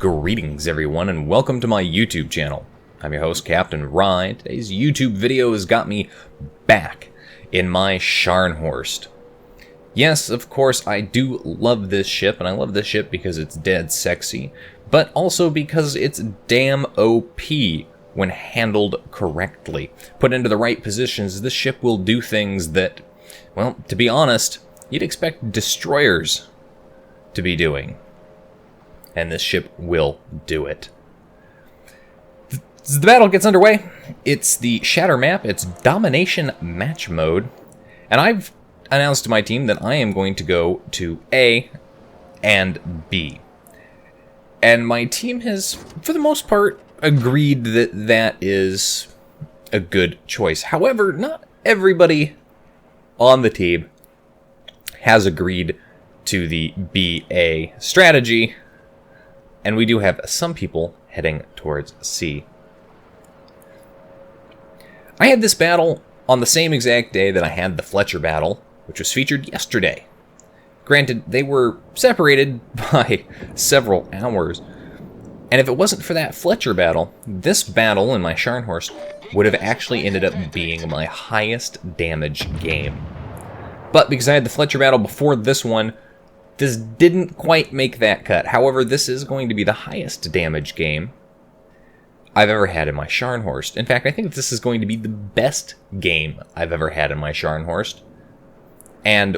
Greetings everyone and welcome to my YouTube channel. I'm your host Captain Rye. Today's YouTube video has got me back in my Scharnhorst. Yes, of course I do love this ship, and I love this ship because it's dead sexy, but also because it's damn OP when handled correctly. Put into the right positions, this ship will do things that, well, to be honest, you'd expect destroyers to be doing. And this ship will do it. The battle gets underway. It's the Shatter map. It's Domination Match Mode. And I've announced to my team that I am going to go to A and B. And my team has, for the most part, agreed that that is a good choice. However, not everybody on the team has agreed to the BA strategy. And we do have some people heading towards C. I had this battle on the same exact day that I had the Fletcher battle, which was featured yesterday. Granted, they were separated by several hours. And if it wasn't for that Fletcher battle, this battle in my Scharnhorst would have actually ended up being my highest damage game. But because I had the Fletcher battle before this one, this didn't quite make that cut. However, this is going to be the highest damage game I've ever had in my Scharnhorst. In fact, I think this is going to be the best game I've ever had in my Scharnhorst. And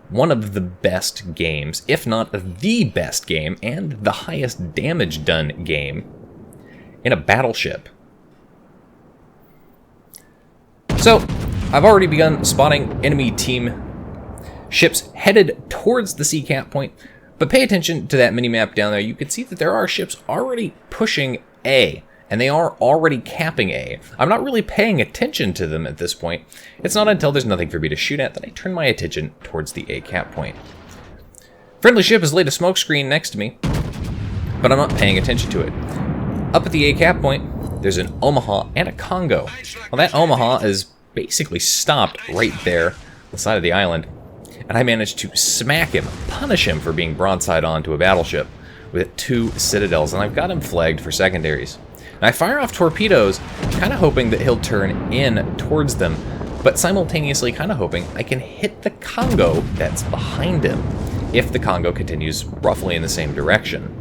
one of the best games, if not the best game, and the highest damage done game in a battleship. So, I've already begun spotting enemy team ships headed towards the C cap point, but pay attention to that mini-map down there. You can see that there are ships already pushing A, and they are already capping A. I'm not really paying attention to them at this point. It's not until there's nothing for me to shoot at that I turn my attention towards the A cap point. Friendly ship has laid a smoke screen next to me, but I'm not paying attention to it. Up at the A cap point, there's an Omaha and a Congo. Well, that Omaha is basically stopped right there on the side of the island. And I managed to smack him, punish him for being broadside onto a battleship with 2 citadels, and I've got him flagged for secondaries. And I fire off torpedoes, kind of hoping that he'll turn in towards them, but simultaneously kind of hoping I can hit the Congo that's behind him, if the Congo continues roughly in the same direction.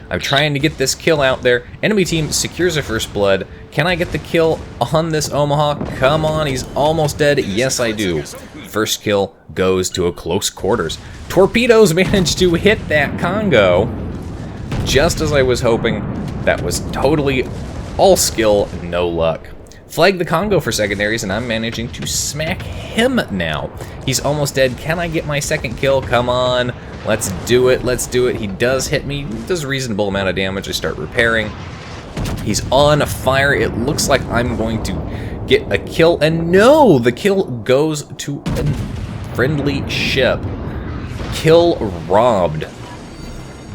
I'm trying to get this kill out there. Enemy team secures a first blood. Can I get the kill on this Omaha? Come on, he's almost dead. Yes, I do. First kill goes to a close quarters. Torpedoes managed to hit that Congo just as I was hoping. That was totally all skill, no luck. Flag the Congo for secondaries, and I'm managing to smack him now. He's almost dead. Can I get my second kill? Come on. Let's do it. Let's do it. He does hit me. Does a reasonable amount of damage. I start repairing. He's on fire. It looks like I'm going to get a kill, and no! The kill goes to a friendly ship. Kill robbed.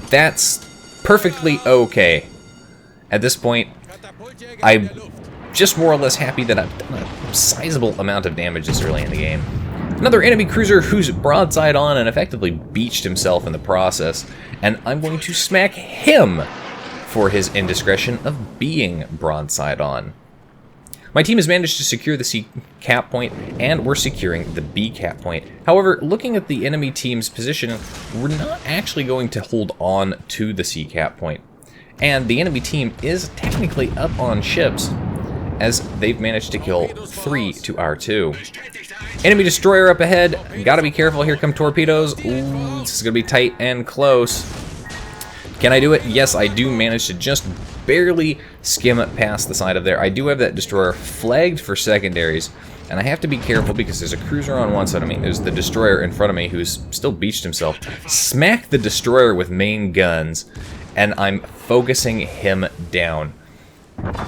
That's perfectly okay. At this point, I'm just more or less happy that I've done a sizable amount of damage this early in the game. Another enemy cruiser who's broadside on and effectively beached himself in the process, and I'm going to smack him for his indiscretion of being broadside on. My team has managed to secure the C cap point, and we're securing the B cap point. However, looking at the enemy team's position, we're not actually going to hold on to the C cap point. And the enemy team is technically up on ships, as they've managed to kill 3 to our 2. Enemy destroyer up ahead. Gotta be careful, here come torpedoes. Ooh, this is gonna be tight and close. Can I do it? Yes, I do manage to just barely skim past the side of there. I do have that destroyer flagged for secondaries, and I have to be careful because there's a cruiser on one side of me. There's the destroyer in front of me who's still beached himself. Smack the destroyer with main guns, and I'm focusing him down.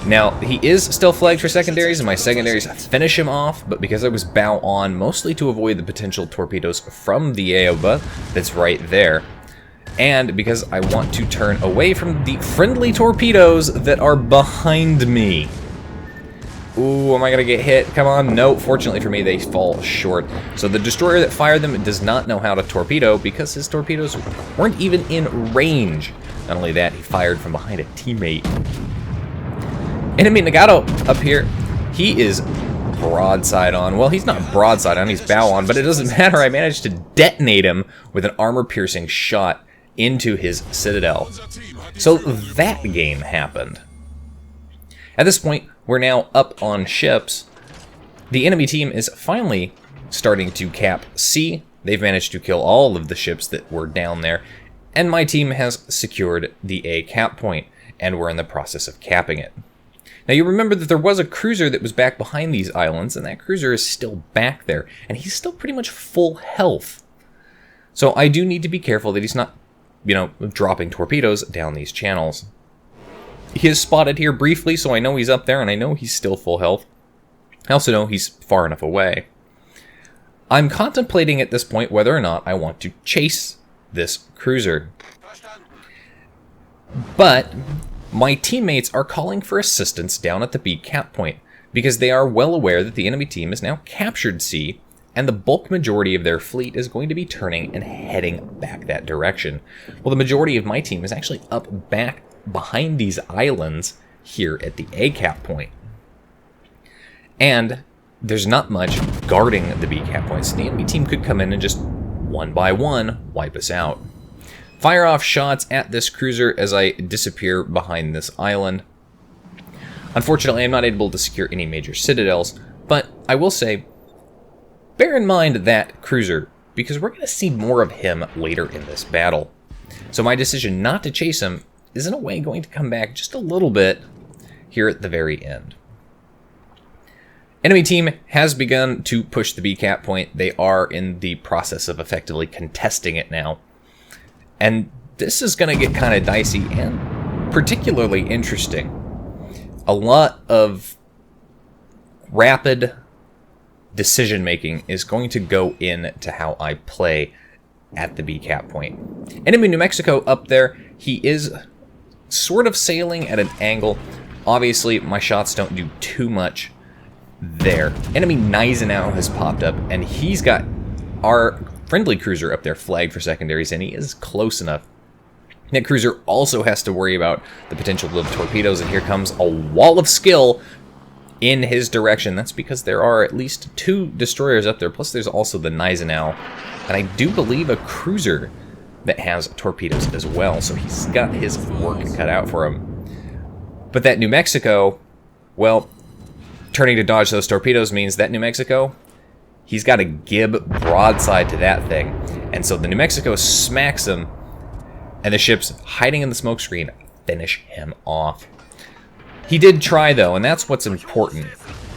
Now, he is still flagged for secondaries, and my secondaries finish him off, but because I was bow on, mostly to avoid the potential torpedoes from the AOBA that's right there, and because I want to turn away from the friendly torpedoes that are behind me. Ooh, am I going to get hit? Come on. No, fortunately for me, they fall short. So the destroyer that fired them does not know how to torpedo because his torpedoes weren't even in range. Not only that, he fired from behind a teammate. Enemy Nagato up here. He is broadside on. Well, he's not broadside on, he's bow on, but it doesn't matter. I managed to detonate him with an armor-piercing shot into his citadel. So that game happened. At this point, we're now up on ships. The enemy team is finally starting to cap C. They've managed to kill all of the ships that were down there, and my team has secured the A cap point, and we're in the process of capping it. Now you remember that there was a cruiser that was back behind these islands, and that cruiser is still back there, and he's still pretty much full health. So I do need to be careful that he's not, dropping torpedoes down these channels. He is spotted here briefly, so I know he's up there, and I know he's still full health. I also know he's far enough away. I'm contemplating at this point whether or not I want to chase this cruiser. But my teammates are calling for assistance down at the B cap point, because they are well aware that the enemy team has now captured C, and the bulk majority of their fleet is going to be turning and heading back that direction. Well, the majority of my team is actually up back behind these islands here at the A cap point. And there's not much guarding the B cap point, so the enemy team could come in and just one by one wipe us out. Fire off shots at this cruiser as I disappear behind this island. Unfortunately, I'm not able to secure any major citadels, but I will say, bear in mind that cruiser, because we're going to see more of him later in this battle. So my decision not to chase him is in a way going to come back just a little bit here at the very end. Enemy team has begun to push the B cap point. They are in the process of effectively contesting it now. And this is going to get kind of dicey and particularly interesting. A lot of rapid decision making is going to go into how I play at the B cap point. Enemy New Mexico up there, he is sort of sailing at an angle. Obviously, my shots don't do too much there. Enemy Gneisenau has popped up, and he's got our friendly cruiser up there flagged for secondaries, and he is close enough. That cruiser also has to worry about the potential of torpedoes, and here comes a wall of skill in his direction. That's because there are at least 2 destroyers up there, plus there's also the Gneisenau, and I do believe a cruiser that has torpedoes as well, so he's got his work cut out for him. But that New Mexico, well, turning to dodge those torpedoes means that New Mexico, he's got a gib broadside to that thing. And so the New Mexico smacks him, and the ships hiding in the smokescreen finish him off. He did try, though, and that's what's important.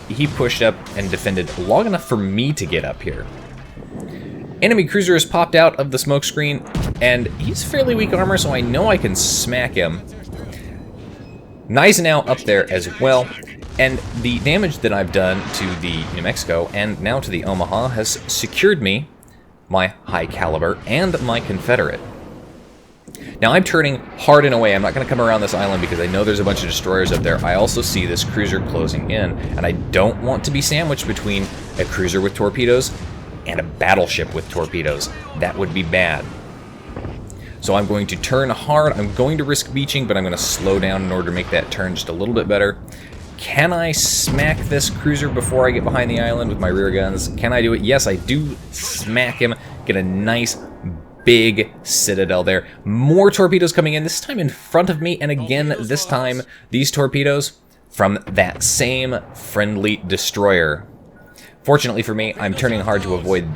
He pushed up and defended long enough for me to get up here. Enemy cruiser has popped out of the smokescreen, and he's fairly weak armor, so I know I can smack him. Gneisenau up there as well. And the damage that I've done to the New Mexico and now to the Omaha has secured me my high caliber and my Confederate. Now I'm turning hard and away. I'm not going to come around this island because I know there's a bunch of destroyers up there. I also see this cruiser closing in, and I don't want to be sandwiched between a cruiser with torpedoes and a battleship with torpedoes. That would be bad. So I'm going to turn hard. I'm going to risk beaching, but I'm going to slow down in order to make that turn just a little bit better. Can I smack this cruiser before I get behind the island with my rear guns? Can I do it? Yes, I do smack him. Get a nice big citadel there. More torpedoes coming in, this time in front of me, and again, this time, these torpedoes from that same friendly destroyer. Fortunately for me, I'm turning hard to avoid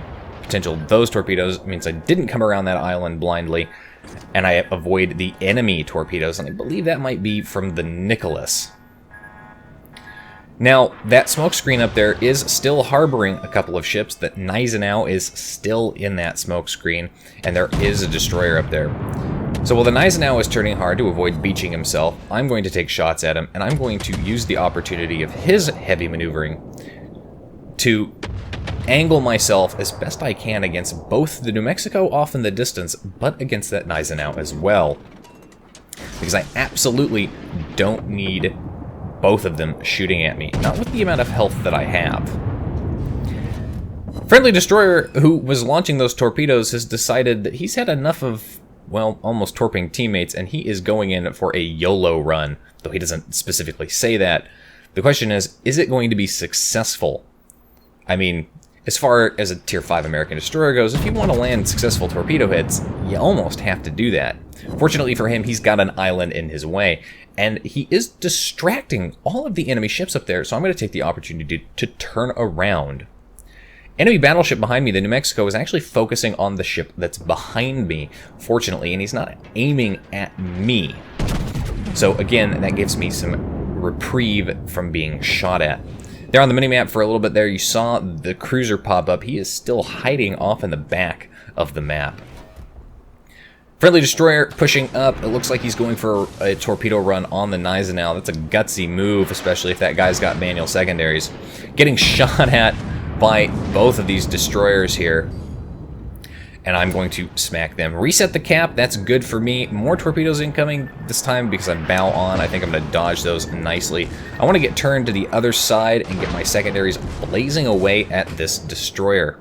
potential those torpedoes. It means I didn't come around that island blindly, and I avoid the enemy torpedoes, and I believe that might be from the Nicholas. Now, that smokescreen up there is still harboring a couple of ships. That Gneisenau is still in that smokescreen, and there is a destroyer up there. So while the Gneisenau is turning hard to avoid beaching himself, I'm going to take shots at him, and I'm going to use the opportunity of his heavy maneuvering to angle myself as best I can against both the New Mexico off in the distance, but against that Gneisenau as well. Because I absolutely don't need both of them shooting at me. Not with the amount of health that I have. Friendly destroyer who was launching those torpedoes has decided that he's had enough of, well, almost torping teammates, and he is going in for a YOLO run, though he doesn't specifically say that. The question is it going to be successful? I mean, as far as a Tier 5 American destroyer goes, if you want to land successful torpedo hits, you almost have to do that. Fortunately for him, he's got an island in his way, and he is distracting all of the enemy ships up there, so I'm going to take the opportunity to turn around. Enemy battleship behind me, the New Mexico, is actually focusing on the ship that's behind me, fortunately, and he's not aiming at me. So again, that gives me some reprieve from being shot at. There on the minimap for a little bit there, you saw the cruiser pop up. He is still hiding off in the back of the map. Friendly destroyer pushing up. It looks like he's going for a torpedo run on the Gneisenau. That's a gutsy move, especially if that guy's got manual secondaries. Getting shot at by both of these destroyers here, and I'm going to smack them. Reset the cap, that's good for me. More torpedoes incoming this time because I'm bow on. I think I'm going to dodge those nicely. I want to get turned to the other side and get my secondaries blazing away at this destroyer.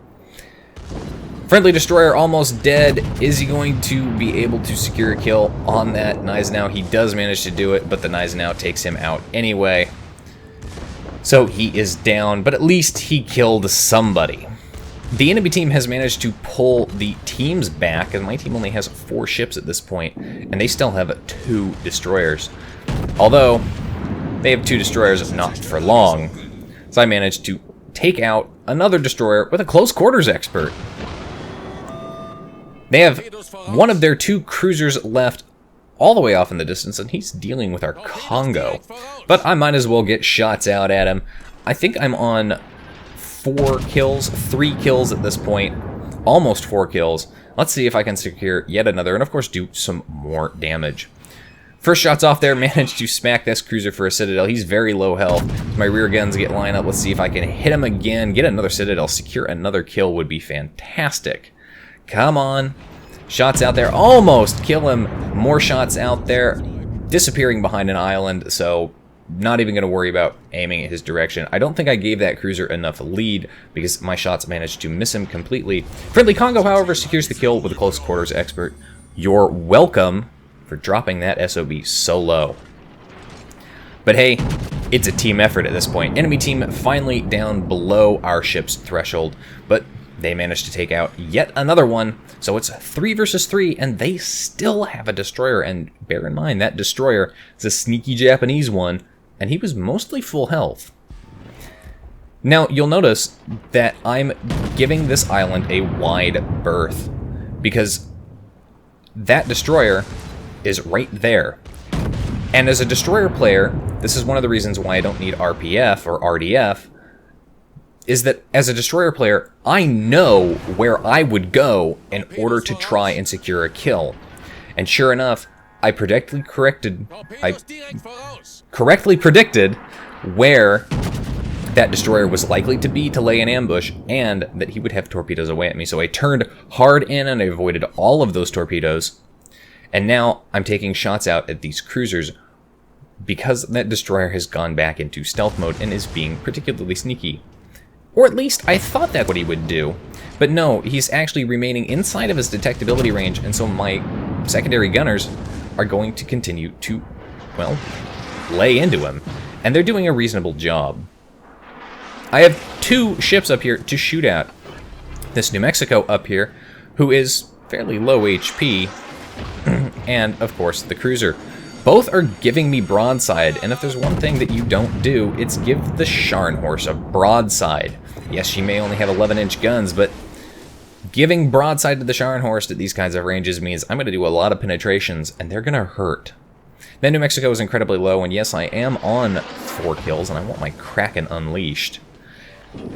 Friendly destroyer almost dead. Is he going to be able to secure a kill on that Gneisenau? He does manage to do it, but the Gneisenau takes him out anyway. So he is down, but at least he killed somebody. The enemy team has managed to pull the teams back, and my team only has 4 ships at this point, and they still have 2 destroyers. Although, they have 2 destroyers not for long. So I managed to take out another destroyer with a close quarters expert. They have one of their 2 cruisers left all the way off in the distance, and he's dealing with our Congo. But I might as well get shots out at him. I think I'm on 4 kills, 3 kills at this point. Almost 4 kills. Let's see if I can secure yet another, and of course do some more damage. First shots off there, managed to smack this cruiser for a Citadel. He's very low health. My rear guns get lined up. Let's see if I can hit him again, get another Citadel, secure another kill would be fantastic. Come on. Shots out there, almost kill him. More shots out there, disappearing behind an island, so not even going to worry about aiming at his direction. I don't think I gave that cruiser enough lead because my shots managed to miss him completely. Friendly Congo, however, secures the kill with a close quarters expert. You're welcome for dropping that SOB so low. But hey, it's a team effort at this point. Enemy team finally down below our ship's threshold, but they managed to take out yet another one. So it's 3 versus 3, and they still have a destroyer. And bear in mind, that destroyer is a sneaky Japanese one, and he was mostly full health. Now, you'll notice that I'm giving this island a wide berth, because that destroyer is right there. And as a destroyer player, this is one of the reasons why I don't need RPF or RDF, is that as a destroyer player, I know where I would go in order to try and secure a kill. And sure enough, I correctly predicted where that destroyer was likely to be to lay an ambush, and that he would have torpedoes away at me. So I turned hard in and I avoided all of those torpedoes. And now I'm taking shots out at these cruisers because that destroyer has gone back into stealth mode and is being particularly sneaky. Or at least I thought that's what he would do. But no, he's actually remaining inside of his detectability range, and so my secondary gunners are going to continue to, well, lay into him. And they're doing a reasonable job. I have 2 ships up here to shoot at. This New Mexico up here, who is fairly low HP, and of course the cruiser. Both are giving me broadside, and if there's one thing that you don't do, it's give the Scharnhorst a broadside. Yes, she may only have 11-inch guns, but giving broadside to the Scharnhorst at these kinds of ranges means I'm going to do a lot of penetrations, and they're going to hurt. Then New Mexico is incredibly low, and yes, I am on 4 kills, and I want my Kraken unleashed.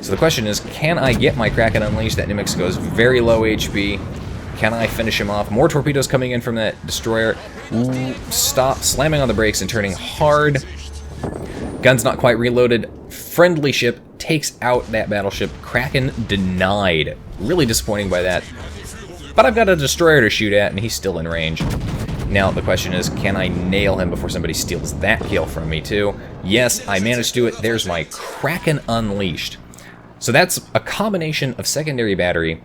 So the question is, can I get my Kraken unleashed? That New Mexico is very low HP. Can I finish him off? More torpedoes coming in from that destroyer. Ooh, stop slamming on the brakes and turning hard. Gun's not quite reloaded. Friendly ship takes out that battleship. Kraken denied. Really disappointing by that. But I've got a destroyer to shoot at, and he's still in range. Now, the question is, can I nail him before somebody steals that kill from me, too? Yes, I managed to do it. There's my Kraken unleashed. So that's a combination of secondary battery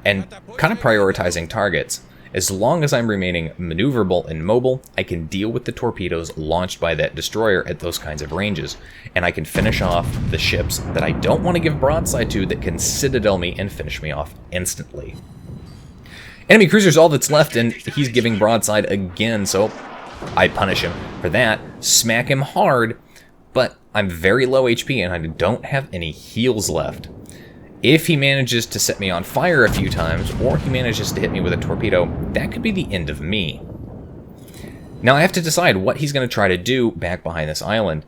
and kind of prioritizing targets. As long as I'm remaining maneuverable and mobile, I can deal with the torpedoes launched by that destroyer at those kinds of ranges. And I can finish off the ships that I don't want to give broadside to that can citadel me and finish me off instantly. Enemy cruiser's all that's left, and he's giving broadside again, so I punish him for that, smack him hard, but I'm very low HP and I don't have any heals left. If he manages to set me on fire a few times, or he manages to hit me with a torpedo, that could be the end of me. Now I have to decide what he's going to try to do back behind this island.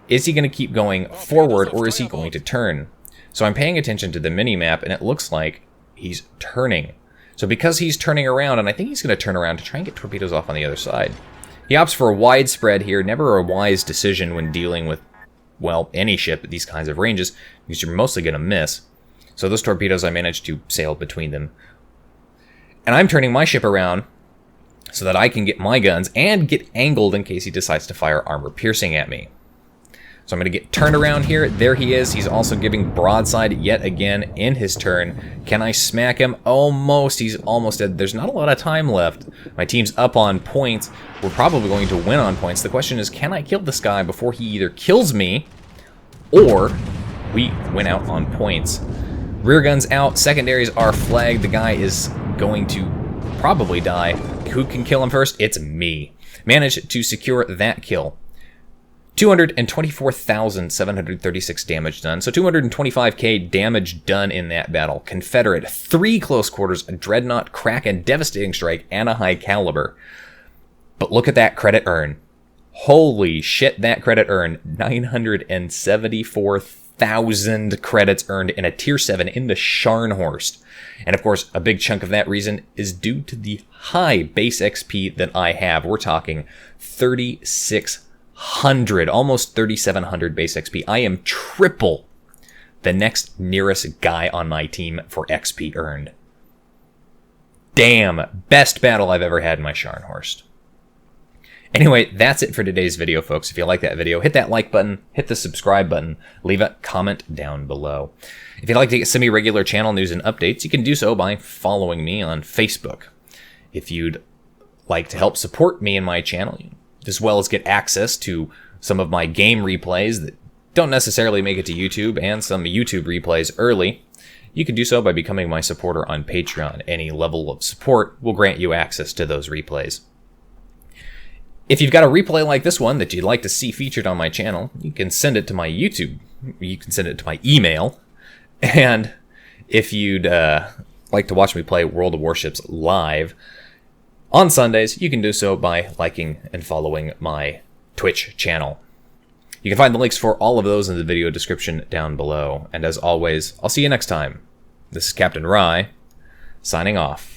Is he going to keep going forward, or is he going to turn? So I'm paying attention to the mini-map, and it looks like he's turning. So because he's turning around, and I think he's going to turn around to try and get torpedoes off on the other side. He opts for a widespread here, never a wise decision when dealing with, well, any ship at these kinds of ranges, because you're mostly going to miss. So those torpedoes, I managed to sail between them. And I'm turning my ship around so that I can get my guns and get angled in case he decides to fire armor piercing at me. So I'm going to get turned around here. There he is. He's also giving broadside yet again in his turn. Can I smack him? Almost. He's almost dead. There's not a lot of time left. My team's up on points. We're probably going to win on points. The question is, can I kill this guy before he either kills me or we win out on points? Rear guns out. Secondaries are flagged. The guy is going to probably die. Who can kill him first? It's me. Managed to secure that kill. 224,736 damage done, so 225k damage done in that battle. Confederate, 3 close quarters, a dreadnought, Kraken, devastating strike, and a high caliber. But look at that credit earn. Holy shit, that credit earn. 974,000 credits earned in a tier 7 in the Scharnhorst. And of course, a big chunk of that reason is due to the high base XP that I have. We're talking 3,600, almost 3,700 base XP. I am triple the next nearest guy on my team for XP earned. Damn, best battle I've ever had in my Scharnhorst. Anyway, that's it for today's video, folks. If you like that video, hit that like button, hit the subscribe button, leave a comment down below. If you'd like to get semi-regular channel news and updates, you can do so by following me on Facebook. If you'd like to help support me and my channel, as well as get access to some of my game replays that don't necessarily make it to YouTube, and some YouTube replays early, you can do so by becoming my supporter on Patreon. Any level of support will grant you access to those replays. If you've got a replay like this one that you'd like to see featured on my channel, you can send it to my YouTube. You can send it to my email. And if you'd like to watch me play World of Warships live on Sundays, you can do so by liking and following my Twitch channel. You can find the links for all of those in the video description down below. And as always, I'll see you next time. This is Captain Rye, signing off.